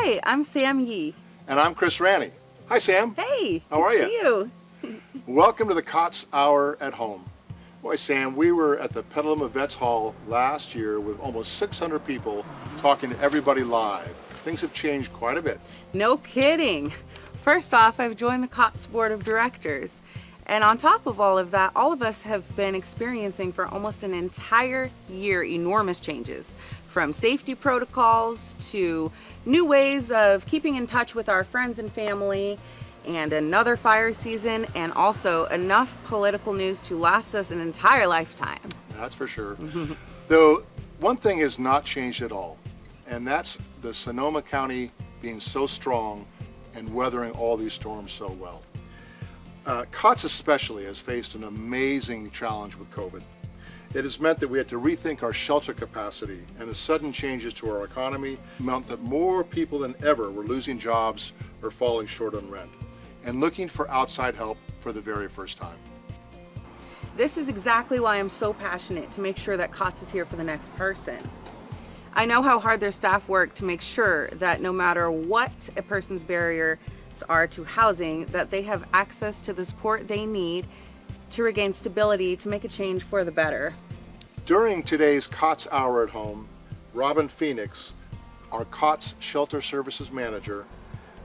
Hi, I'm Sam Yee. And I'm Chris Ranney. Hi, Sam. Hey, how are you? Welcome to the COTS Hour-at-Home. Boy, Sam, we were at the Petaluma Vets Hall last year with almost 600 people talking to everybody live. Things have changed quite a bit. No kidding. First off, I've joined the COTS Board of Directors. And on top of all of that, all of us have been experiencing for almost an entire year enormous changes, from safety protocols to new ways of keeping in touch with our friends and family, and another fire season, and also enough political news to last us an entire lifetime. That's for sure. Though one thing has not changed at all, and that's the Sonoma County being so strong and weathering all these storms so well. COTS especially has faced an amazing challenge with COVID. It has meant that we had to rethink our shelter capacity, and the sudden changes to our economy meant that more people than ever were losing jobs or falling short on rent, and looking for outside help for the very first time. This is exactly why I'm so passionate to make sure that COTS is here for the next person. I know how hard their staff work to make sure that no matter what a person's barriers are to housing, that they have access to the support they need to regain stability, to make a change for the better. During today's COTS Hour at Home, Robin Phoenix, our COTS Shelter Services Manager,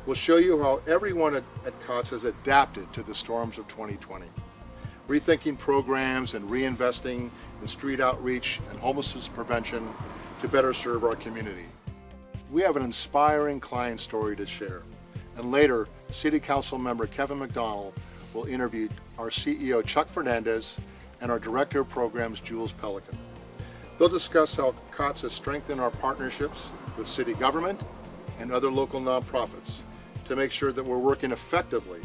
will show you how everyone at COTS has adapted to the storms of 2020, rethinking programs and reinvesting in street outreach and homelessness prevention to better serve our community. We have an inspiring client story to share, and later, City Council member Kevin McDonald will interview our CEO Chuck Fernandez and our Director of Programs Jules Pelican. They'll discuss how COTS has strengthened our partnerships with city government and other local nonprofits to make sure that we're working effectively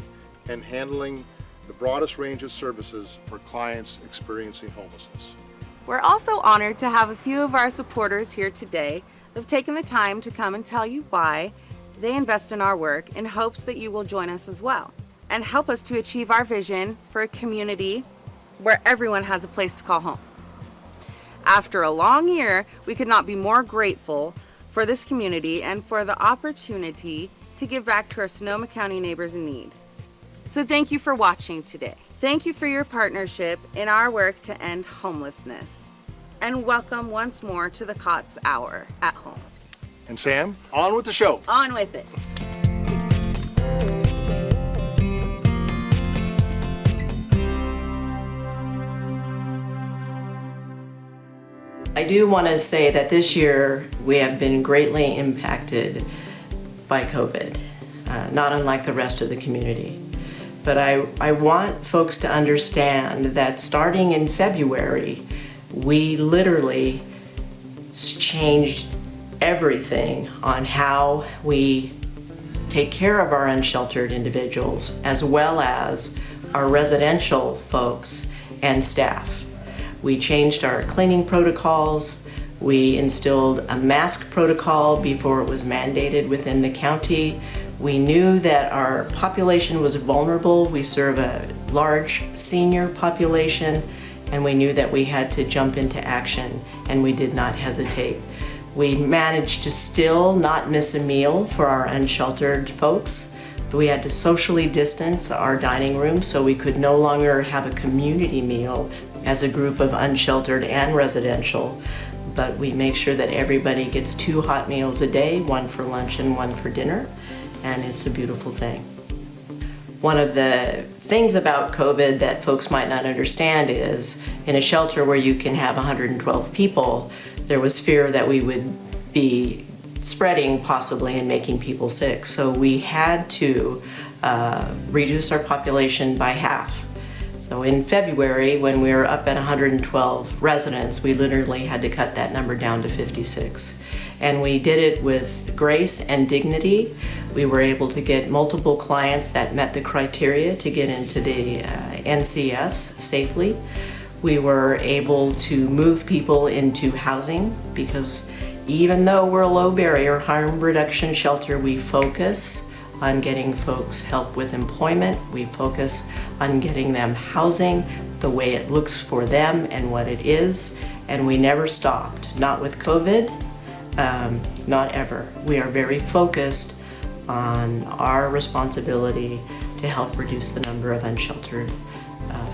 and handling the broadest range of services for clients experiencing homelessness. We're also honored to have a few of our supporters here today that have taken the time to come and tell you why they invest in our work in hopes that you will join us as well and help us to achieve our vision for a community where everyone has a place to call home. After a long year, we could not be more grateful for this community and for the opportunity to give back to our Sonoma County neighbors in need. So thank you for watching today. Thank you for your partnership in our work to end homelessness. And welcome once more to the COTS Hour at Home. And Sam, on with the show. On with it. I do want to say that this year we have been greatly impacted by COVID, not unlike the rest of the community. But I want folks to understand that starting in February, we literally changed everything on how we take care of our unsheltered individuals, as well as our residential folks and staff. We changed our cleaning protocols. We instilled a mask protocol before it was mandated within the county. We knew that our population was vulnerable. We serve a large senior population, and we knew that we had to jump into action, and we did not hesitate. We managed to still not miss a meal for our unsheltered folks. We had to socially distance our dining room so we could no longer have a community meal as a group of unsheltered and residential, but we make sure that everybody gets 2 hot meals a day, 1 for lunch and 1 for dinner, and it's a beautiful thing. One of the things about COVID that folks might not understand is in a shelter where you can have 112 people, there was fear that we would be spreading possibly and making people sick. So we had to reduce our population by half. So in February, when we were up at 112 residents, we literally had to cut that number down to 56. And we did it with grace and dignity. We were able to get multiple clients that met the criteria to get into the NCS safely. We were able to move people into housing because even though we're a low barrier harm reduction shelter, we focus on getting folks help with employment. We focus on getting them housing the way it looks for them and what it is. And we never stopped, not with COVID. not ever. We are very focused on our responsibility to help reduce the number of unsheltered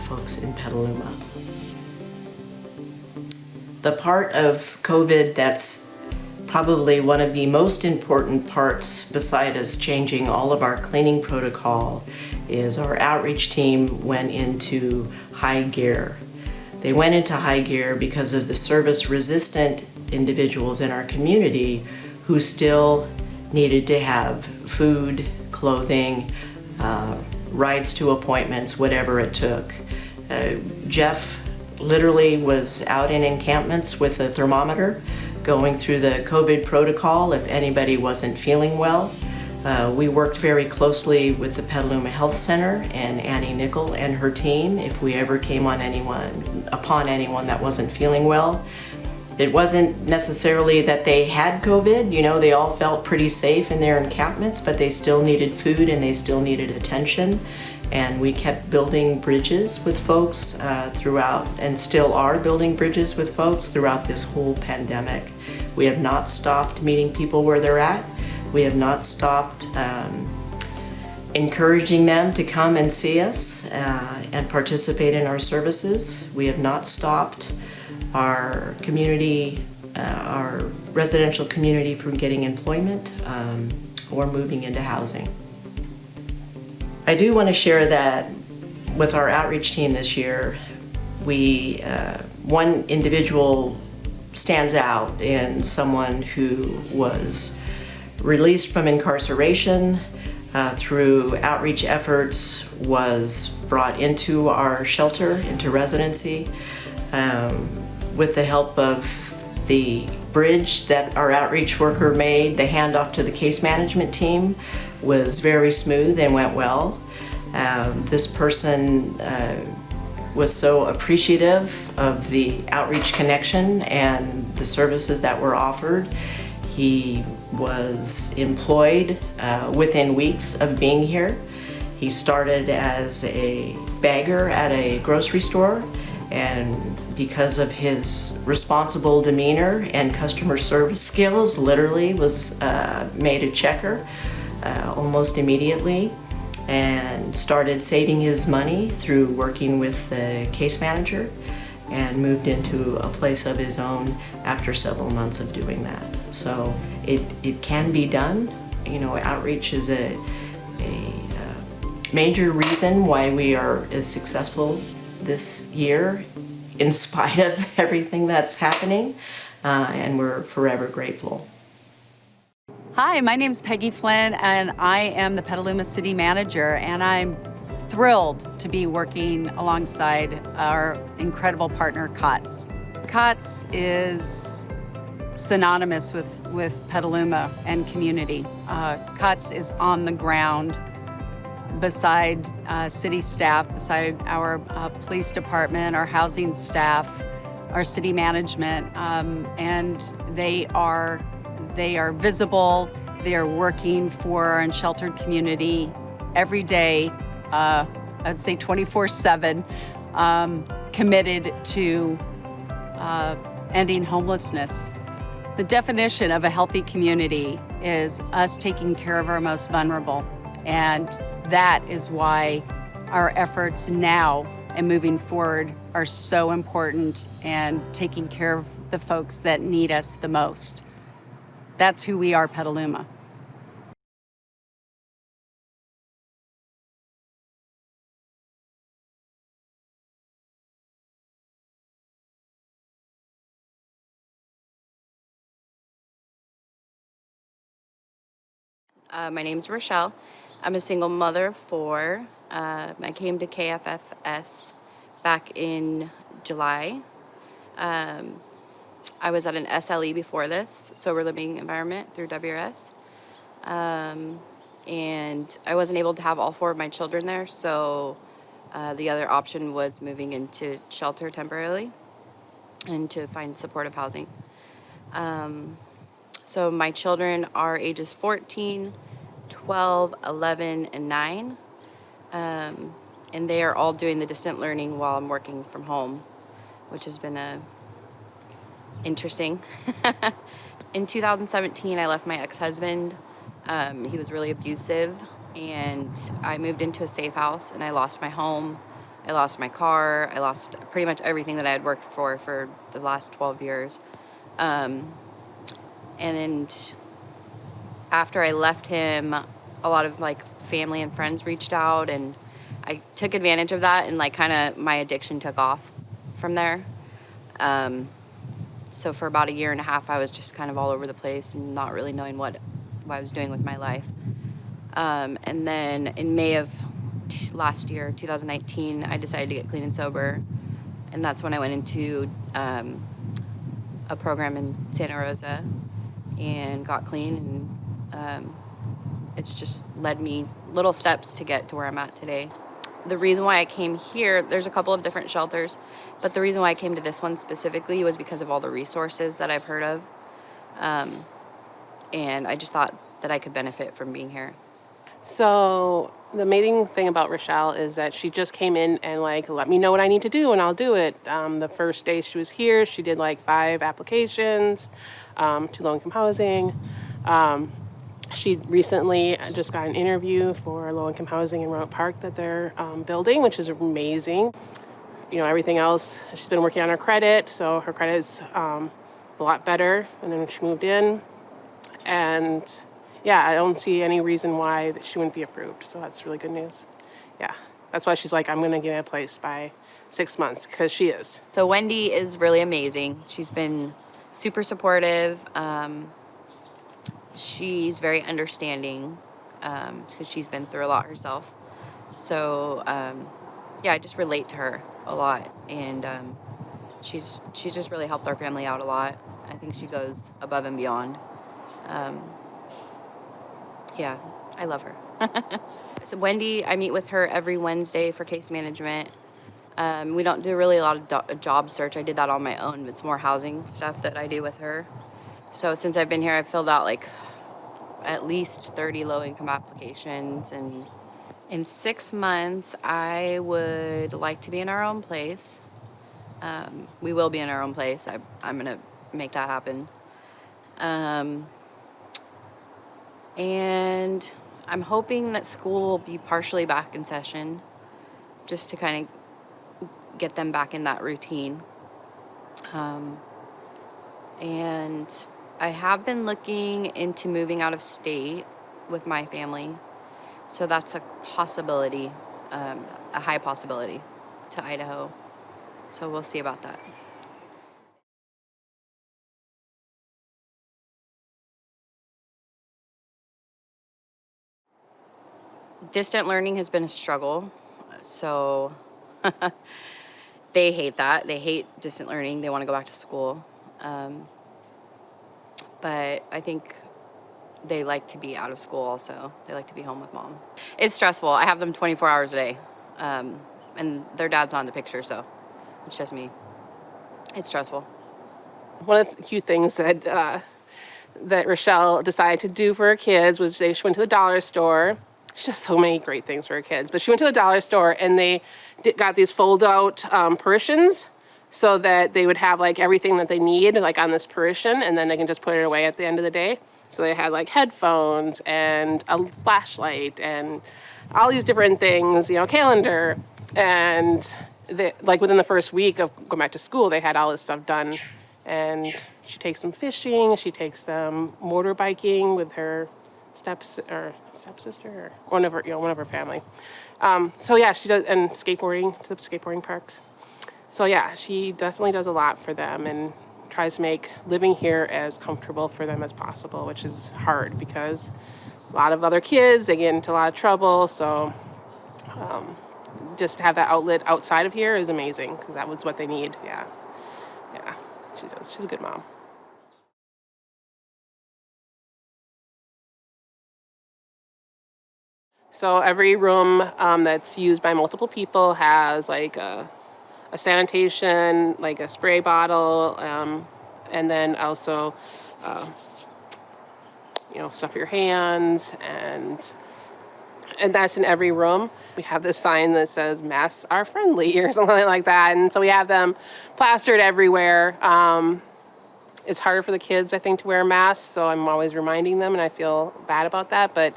folks in Petaluma. The part of COVID that's probably one of the most important parts, beside us changing all of our cleaning protocol, is our outreach team went into high gear. They went into high gear because of the service-resistant individuals in our community who still needed to have food, clothing, rides to appointments, whatever it took. Jeff literally was out in encampments with a thermometer going through the COVID protocol if anybody wasn't feeling well. We worked very closely with the Petaluma Health Center and Annie Nickel and her team if we ever came on upon anyone that wasn't feeling well. It wasn't necessarily that they had COVID, you know, they all felt pretty safe in their encampments, but they still needed food and they still needed attention. And we kept building bridges with folks throughout, and still are building bridges with folks throughout this whole pandemic. We have not stopped meeting people where they're at. We have not stopped encouraging them to come and see us and participate in our services. We have not stopped our community, our residential community from getting employment or moving into housing. I do want to share that with our outreach team this year, one individual stands out in someone who was released from incarceration through outreach efforts, was brought into our shelter, into residency, with the help of the bridge that our outreach worker made. The handoff to the case management team was very smooth and went well. This person was so appreciative of the outreach connection and the services that were offered. He was employed within weeks of being here. He started as a bagger at a grocery store, and because of his responsible demeanor and customer service skills, literally was made a checker almost immediately, and started saving his money through working with the case manager, and moved into a place of his own after several months of doing that. So it can be done. You know, outreach is a major reason why we are as successful this year, in spite of everything that's happening, and we're forever grateful. Hi, my name is Peggy Flynn, and I am the Petaluma City Manager, and I'm thrilled to be working alongside our incredible partner, COTS. COTS is synonymous with Petaluma and community. COTS is on the ground beside city staff, beside our police department, our housing staff, our city management, and they are visible. They are working for our unsheltered community every day, I'd say 24/7, committed to ending homelessness. The definition of a healthy community is us taking care of our most vulnerable, and that is why our efforts now and moving forward are so important, and taking care of the folks that need us the most. That's who we are, Petaluma. My name's Rochelle. I'm a single mother of four. I came to KFFS back in July. I was at an SLE before this, sober living environment, through WRS. And I wasn't able to have all four of my children there, so the other option was moving into shelter temporarily and to find supportive housing. So my children are ages 14, 12, 11, and 9. And they are all doing the distant learning while I'm working from home, which has been interesting. In 2017, I left my ex-husband. He was really abusive, and I moved into a safe house, and I lost my home. I lost my car. I lost pretty much everything that I had worked for the last 12 years. And then after I left him, a lot of like family and friends reached out, and I took advantage of that, and like kind of my addiction took off from there. So for about a year and a half, I was just kind of all over the place and not really knowing what I was doing with my life. And then in May of last year, 2019, I decided to get clean and sober. And that's when I went into a program in Santa Rosa and got clean. And it's just led me little steps to get to where I'm at today. The reason why I came here, there's a couple of different shelters, but the reason why I came to this one specifically was because of all the resources that I've heard of. And I just thought that I could benefit from being here. So the amazing thing about Rochelle is that she just came in and like, let me know what I need to do and I'll do it. The first day she was here, she did like 5 applications to low-income housing. She recently just got an interview for low-income housing in Roanoke Park that they're building, which is amazing. You know, everything else, she's been working on her credit, so her credit is a lot better than when she moved in. And yeah, I don't see any reason why she wouldn't be approved, so that's really good news. Yeah, that's why she's like, I'm gonna get a place by 6 months, because she is. So Wendy is really amazing. She's been super supportive. She's very understanding because she's been through a lot herself. So yeah, I just relate to her a lot, and she's just really helped our family out a lot. I think she goes above and beyond. Yeah, I love her. So Wendy, I meet with her every Wednesday for case management. We don't do really a lot of job search. I did that on my own. It's more housing stuff that I do with her. So since I've been here, I've filled out like at least 30 low-income applications. And in 6 months, I would like to be in our own place. We will be in our own place. I'm going to make that happen. And I'm hoping that school will be partially back in session just to kind of get them back in that routine. And I have been looking into moving out of state with my family. So that's a possibility, a high possibility, to Idaho. So we'll see about that. Distant learning has been a struggle. So they hate that. They hate distant learning. They want to go back to school. But I think they like to be out of school also. They like to be home with mom. It's stressful. I have them 24 hours a day. And their dad's not in the picture, so it's just me. It's stressful. One of the cute things that that Rochelle decided to do for her kids was she went to the dollar store. She does so many great things for her kids. But she went to the dollar store and they got these fold-out Parisians so that they would have like everything that they need like on this Parisian, and then they can just put it away at the end of the day. So they had like headphones and a flashlight and all these different things, you know, calendar. And they, like within the first week of going back to school, they had all this stuff done. And she takes them fishing. She takes them motorbiking with her stepsister or one of her family. So yeah, she does, and skateboarding to the skateboarding parks. So yeah, she definitely does a lot for them and tries to make living here as comfortable for them as possible, which is hard because a lot of other kids, they get into a lot of trouble. So just to have that outlet outside of here is amazing because that was what they need. Yeah, she's a good mom. So every room that's used by multiple people has like a sanitation, like a spray bottle, and then also, stuff your hands, and that's in every room. We have this sign that says masks are friendly or something like that, and so we have them plastered everywhere. It's harder for the kids, I think, to wear masks, so I'm always reminding them, and I feel bad about that. But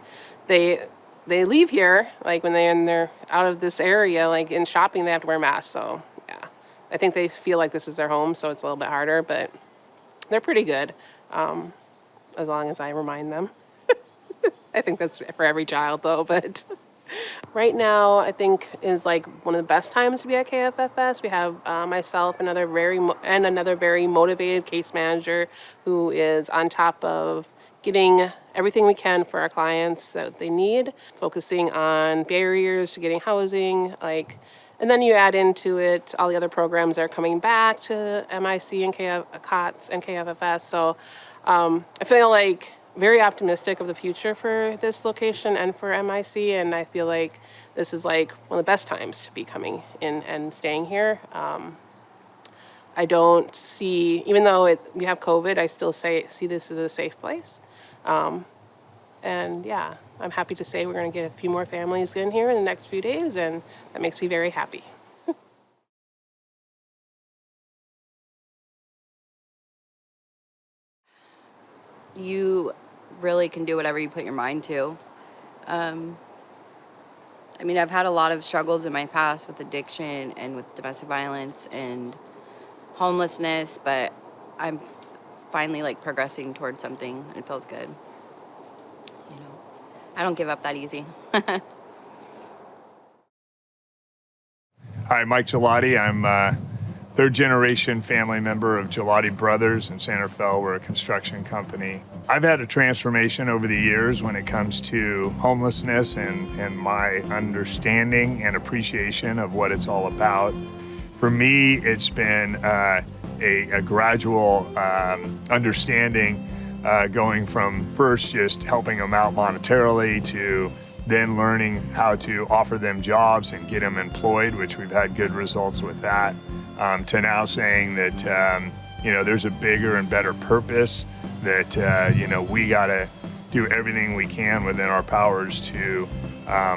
they leave here, like when they're out of this area, like in shopping, they have to wear masks. So yeah, I think they feel like this is their home, so it's a little bit harder, but they're pretty good, as long as I remind them. I think that's for every child, though, but right now, I think is like one of the best times to be at KFFS. We have myself, another very motivated case manager who is on top of getting everything we can for our clients that they need, focusing on barriers to getting housing, and then you add into it all the other programs that are coming back to MIC and COTS and KFFS. So I feel like very optimistic of the future for this location and for MIC, and I feel like this is like one of the best times to be coming in and staying here. I don't see, even though we have COVID, I still see this as a safe place. And yeah, I'm happy to say we're going to get a few more families in here in the next few days, and that makes me very happy. You really can do whatever you put your mind to. I mean, I've had a lot of struggles in my past with addiction and with domestic violence and homelessness, but I'm finally progressing towards something, and it feels good. You know, I don't give up that easy. Hi, Mike Gelati. I'm a third-generation family member of Gelati Brothers in Santa Fe. We're a construction company. I've had a transformation over the years when it comes to homelessness and my understanding and appreciation of what it's all about. For me, it's been a gradual understanding going from first just helping them out monetarily to then learning how to offer them jobs and get them employed, which we've had good results with that, to now saying that, there's a bigger and better purpose, that, we got to do everything we can within our powers to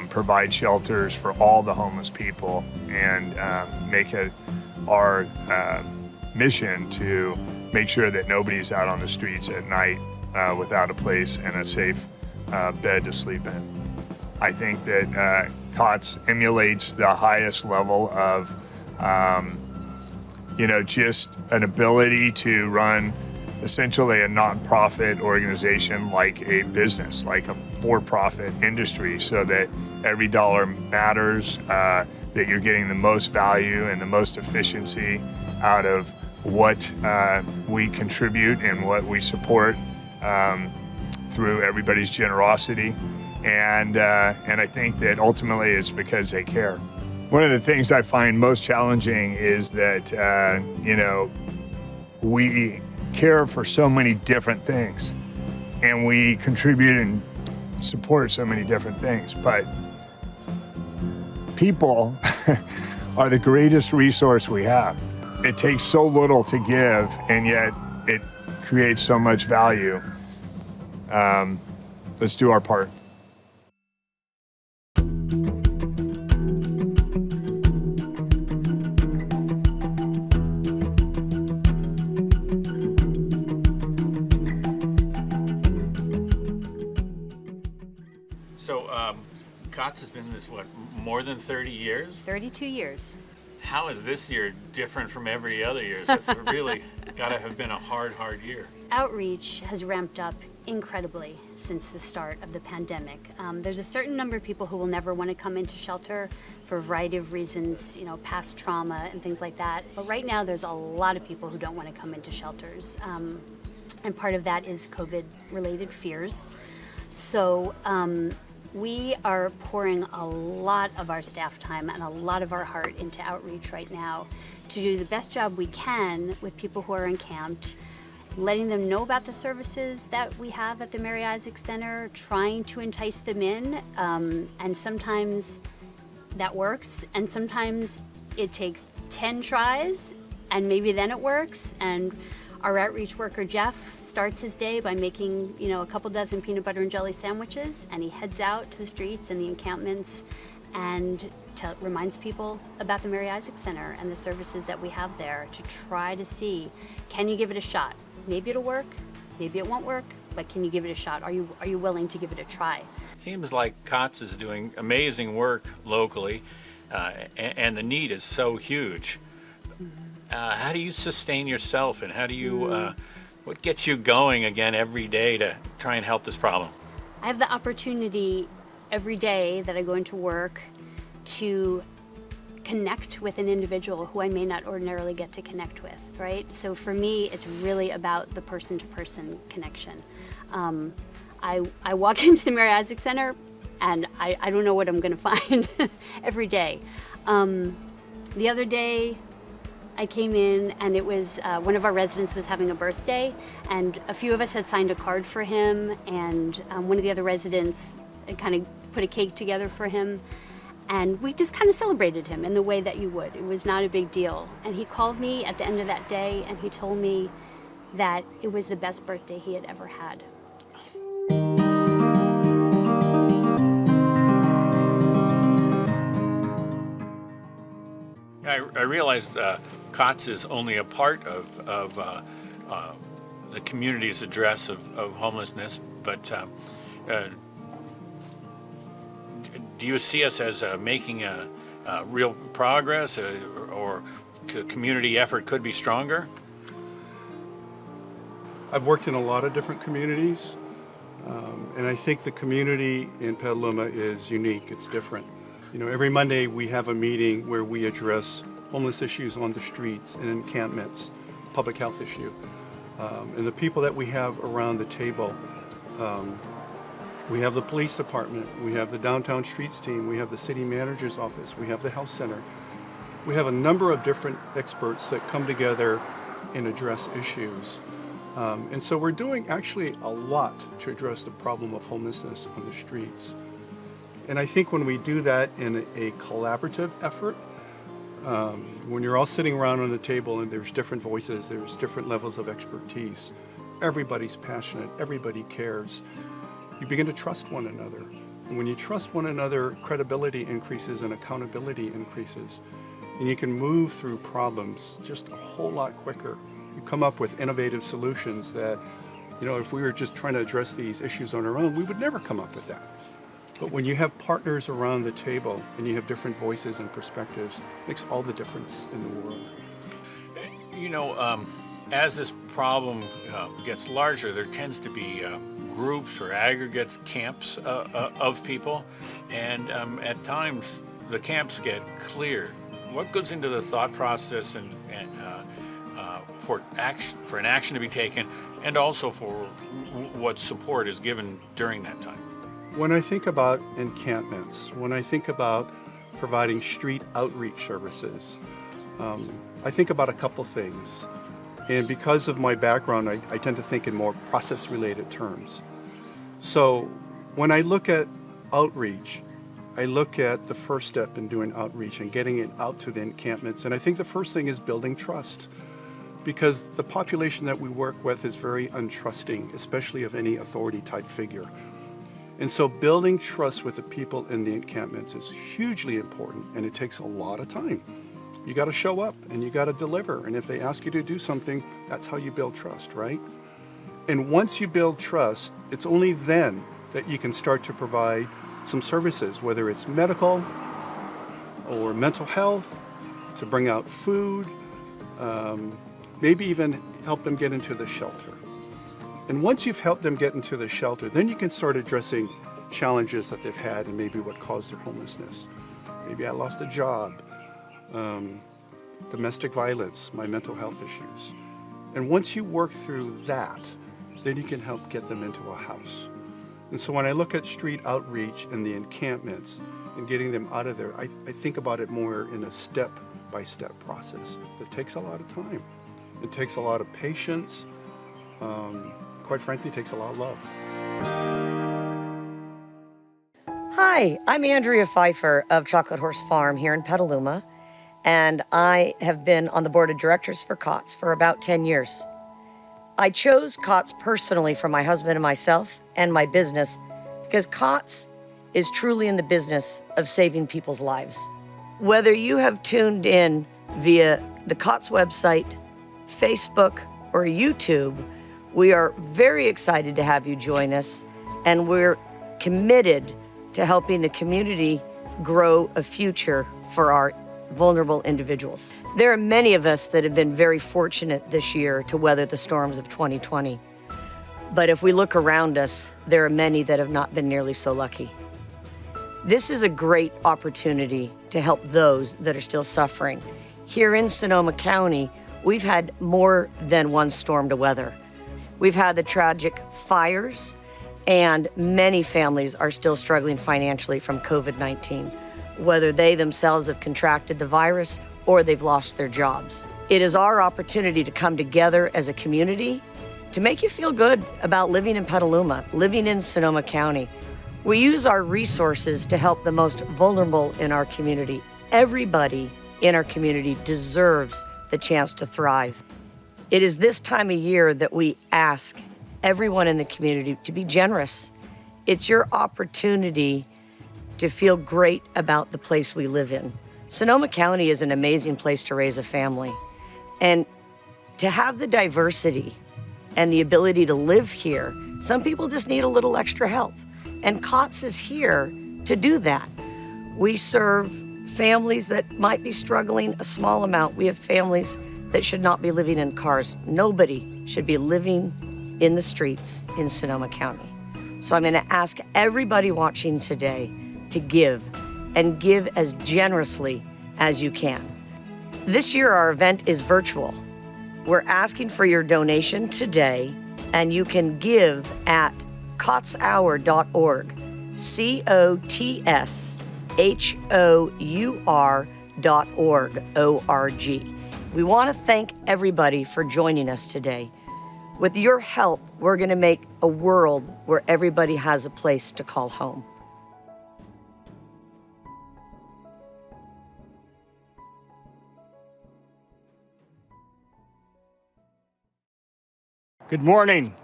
provide shelters for all the homeless people and make it our mission to make sure that nobody's out on the streets at night without a place and a safe bed to sleep in. I think that COTS emulates the highest level of, just an ability to run essentially a nonprofit organization like a business, like a for-profit industry, so that every dollar matters, that you're getting the most value and the most efficiency out of what we contribute and what we support through everybody's generosity. And I think that ultimately it's because they care. One of the things I find most challenging is that, we care for so many different things and we contribute and support so many different things, but people are the greatest resource we have. It takes so little to give, and yet it creates so much value. Let's do our part. So, COTS has been in this, more than 30 years? 32 years. How is this year different from every other year? So it's really got to have been a hard year. Outreach has ramped up incredibly since the start of the pandemic. There's a certain number of people who will never want to come into shelter for a variety of reasons, past trauma and things like that. But right now there's a lot of people who don't want to come into shelters. And part of that is COVID-related fears. So we are pouring a lot of our staff time and a lot of our heart into outreach right now to do the best job we can with people who are encamped, letting them know about the services that we have at the Mary Isaac Center, trying to entice them in, and sometimes that works, and sometimes it takes 10 tries, and maybe then it works. And our outreach worker, Jeff, starts his day by making, a couple dozen peanut butter and jelly sandwiches, and he heads out to the streets and the encampments and reminds people about the Mary Isaac Center and the services that we have there to try to see, can you give it a shot? maybe it'll work, maybe it won't work, but can you give it a shot? Are you willing to give it a try? Seems like COTS is doing amazing work locally, and the need is so huge. How do you sustain yourself, and how do you, what gets you going again every day to try and help this problem? I have the opportunity every day that I go into work to connect with an individual who I may not ordinarily get to connect with, right? So for me, it's really about the person-to-person connection. I walk into the Mary Isaac Center and I don't know what I'm gonna find every day. The other day I came in and it was one of our residents was having a birthday, and a few of us had signed a card for him, and one of the other residents kind of put a cake together for him, and we just kind of celebrated him in the way that you would. It was not a big deal. And he called me at the end of that day and he told me that it was the best birthday he had ever had. I realize COTS is only a part of the community's address of homelessness, but do you see us as making a real progress, or the community effort could be stronger? I've worked in a lot of different communities, and I think the community in Petaluma is unique. It's different. You know, every Monday we have a meeting where we address homeless issues on the streets and encampments, public health issue. And the people that we have around the table, we have the police department, we have the downtown streets team, we have the city manager's office, we have the health center. We have a number of different experts that come together and address issues. And so we're doing actually a lot to address the problem of homelessness on the streets. And I think when we do that in a collaborative effort, when you're all sitting around on the table and there's different voices, there's different levels of expertise, everybody's passionate, everybody cares, you begin to trust one another. And when you trust one another, credibility increases and accountability increases. And you can move through problems just a whole lot quicker. You come up with innovative solutions that, you know, if we were just trying to address these issues on our own, we would never come up with that. But when you have partners around the table and you have different voices and perspectives, it makes all the difference in the world. You know, as this problem gets larger, there tends to be groups or aggregates, camps of people, and at times the camps get cleared. What goes into the thought process and for an action to be taken, and also for what support is given during that time? When I think about encampments, when I think about providing street outreach services, I think about a couple things. And because of my background, I tend to think in more process-related terms. So when I look at outreach, I look at the first step in doing outreach and getting it out to the encampments. And I think the first thing is building trust, because the population that we work with is very untrusting, especially of any authority-type figure. And so building trust with the people in the encampments is hugely important, and it takes a lot of time. You got to show up and you got to deliver. And if they ask you to do something, that's how you build trust, right? And once you build trust, it's only then that you can start to provide some services, whether it's medical or mental health, to bring out food, maybe even help them get into the shelter. And once you've helped them get into the shelter, then you can start addressing challenges that they've had and maybe what caused their homelessness. Maybe I lost a job, domestic violence, my mental health issues. And once you work through that, then you can help get them into a house. And so when I look at street outreach and the encampments and getting them out of there, I think about it more in a step-by-step process. It takes a lot of time. It takes a lot of patience. Quite frankly, it takes a lot of love. Hi, I'm Andrea Pfeiffer of Chocolate Horse Farm here in Petaluma, and I have been on the board of directors for COTS for about 10 years. I chose COTS personally for my husband and myself and my business because COTS is truly in the business of saving people's lives. Whether you have tuned in via the COTS website, Facebook, or YouTube, We are very excited to have you join us, and we're committed to helping the community grow a future for our vulnerable individuals. There are many of us that have been very fortunate this year to weather the storms of 2020. But if we look around us, there are many that have not been nearly so lucky. This is a great opportunity to help those that are still suffering. Here in Sonoma County, we've had more than one storm to weather. We've had the tragic fires, and many families are still struggling financially from COVID-19, whether they themselves have contracted the virus or they've lost their jobs. It is our opportunity to come together as a community to make you feel good about living in Petaluma, living in Sonoma County. We use our resources to help the most vulnerable in our community. Everybody in our community deserves the chance to thrive. It is this time of year that we ask everyone in the community to be generous. It's your opportunity to feel great about the place we live in. Sonoma County is an amazing place to raise a family. And to have the diversity and the ability to live here, some people just need a little extra help. And COTS is here to do that. We serve families that might be struggling a small amount. We have families that should not be living in cars. Nobody should be living in the streets in Sonoma County. So I'm gonna ask everybody watching today to give, and give as generously as you can. This year our event is virtual. We're asking for your donation today, and you can give at cotshour.org, COTSHOUR.org, O-R-G. We want to thank everybody for joining us today. With your help, we're going to make a world where everybody has a place to call home. Good morning.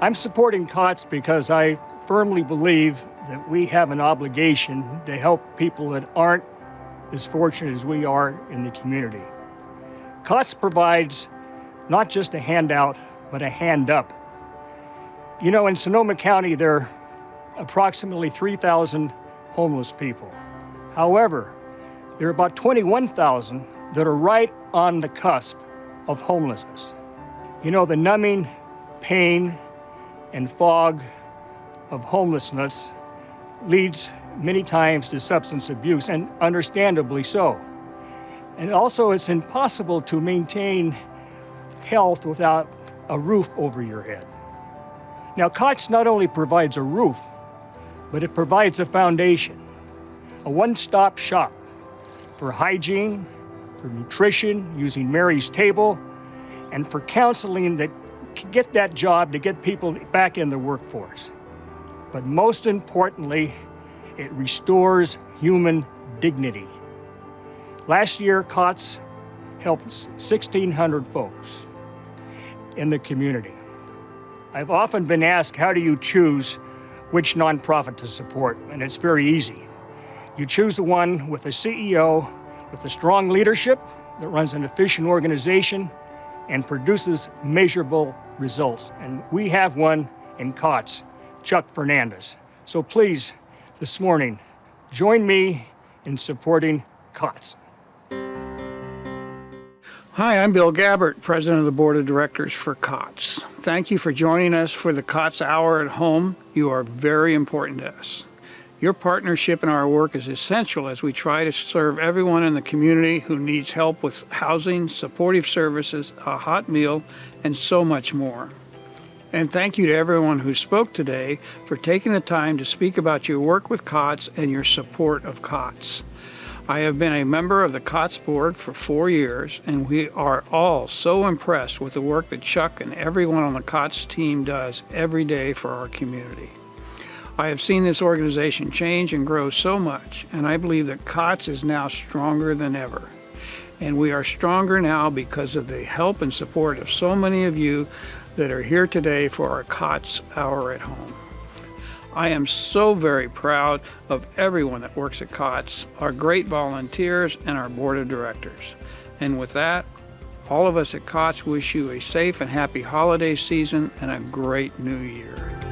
I'm supporting COTS because I firmly believe that we have an obligation to help people that aren't as fortunate as we are in the community. COTS provides not just a handout, but a hand up. You know, in Sonoma County, there are approximately 3,000 homeless people. However, there are about 21,000 that are right on the cusp of homelessness. You know, the numbing pain and fog of homelessness leads many times to substance abuse, and understandably so. And also, it's impossible to maintain health without a roof over your head. Now, COTS not only provides a roof, but it provides a foundation, a one-stop shop for hygiene, for nutrition, using Mary's Table, and for counseling that get that job to get people back in the workforce. But most importantly, it restores human dignity. Last year, COTS helped 1,600 folks in the community. I've often been asked, how do you choose which nonprofit to support? And it's very easy. You choose the one with a CEO with a strong leadership that runs an efficient organization and produces measurable results. And we have one in COTS, Chuck Fernandez. So please, this morning, join me in supporting COTS. Hi, I'm Bill Gabbert, President of the Board of Directors for COTS. Thank you for joining us for the COTS Hour at Home. You are very important to us. Your partnership in our work is essential as we try to serve everyone in the community who needs help with housing, supportive services, a hot meal, and so much more. And thank you to everyone who spoke today for taking the time to speak about your work with COTS and your support of COTS. I have been a member of the COTS board for 4 years, and we are all so impressed with the work that Chuck and everyone on the COTS team does every day for our community. I have seen this organization change and grow so much, and I believe that COTS is now stronger than ever. And we are stronger now because of the help and support of so many of you that are here today for our COTS Hour at Home. I am so very proud of everyone that works at COTS, our great volunteers, and our board of directors. And with that, All of us at COTS wish you a safe and happy holiday season and a great new year.